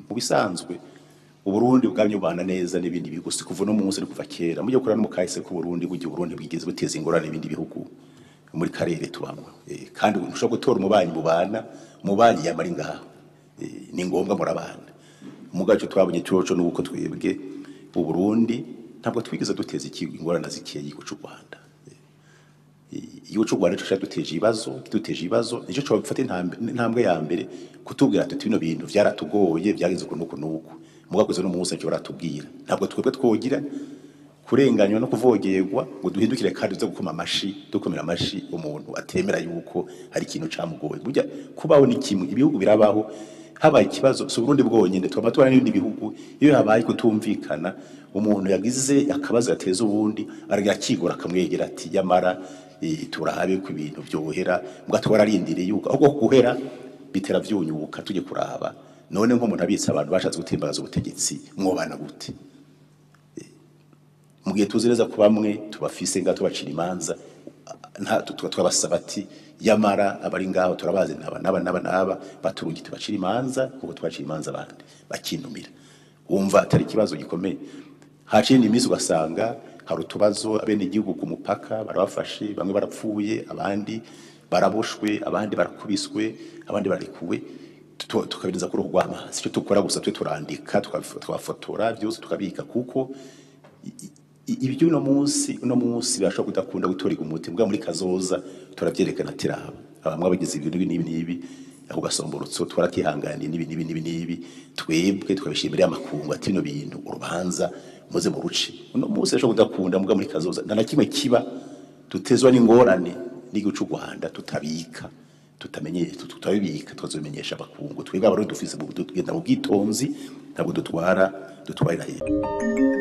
mu bisanzwe Uburundi bwamye bubana neza n'ibindi bihugu si kuva no munsi no kuva kera mujye kurana mu kahise ku Burundi buryo Burundi bwigeze buteza ingorane n'ibindi bihugu muri karere tubamwe kandi ushobora gutora umubanyi mubanyi yamari ngaho ni ngombwa murabana mugaco twabonye cyoco nuko twebwe u Burundi ntabwo twigeze duteza ingorane zikiye y'u Rwanda iyo cyo Rwanda cyo duteje ibibazo nicyo cyo bafata intambwe ya mbere kutubwira ati bino bintu byaratugoye byagenze uko nuko mugakoze no munsi cyo baratubwira ntabwo twebwe twogira kurenganywa no kuvogerwa ngo duhindukire kandi uze gukoma dukomera amashi umuntu atemera yuko hari ikintu camugoye burya kubaho ni kimwe ibihugu birabaho habaye ikibazo so Burundi bwonyine twaba tubana n'ibindi bihugu iyo habaye kutumvikana umuntu yagize akabazo yateza ubundi aragira kigora akamwegera ati yamara turahabe ku ibintu byohera mugatwara arindiriye yuko ahubwo guhera bitera vyunyuka tujye kuraba none nko umuntu abitsa abantu bashatse gutimbagaza ubutegetsi mwobana gute mugiye tuzireza ku bamwe tubafise ngato bacira imanza nta twabasaba ati yamara abari ngaho turabazi naba baturungi tubacira imanza kuko twacira imanza abandi bakinumira wumva atari kibazo gikomeye hacindi imisi ugasanga hari utubazo abene igihugu ku mupaka barabafashe bamwe barapfuye abandi baraboshwe abandi barakubiswe abandi barekuwe tukabiriza kuri rw'amazi cyo tukora gusa twe turandika tukafotora byose tukabika kuko ibyo uno munsi bashobora kudakunda gutorega umuti mbwa muri kazoza turavyerekana tiraba abamwe abagize ibintu n'ibi aho gasomborotso twarakihanganiye n'ibi twebwe tukabishimira amakungu ati bino bintu urubanza muze mu ruci uno munsi bashobora kudakunda mbwa muri kazoza nta kimwe kiba tutezwa n'ingorane n'igihugu cy'u Rwanda tutabika tutabibika tukazomenyesha abakungu twebwe abarundi dufise mu bwitonzi ntabwo dutwarira hejuru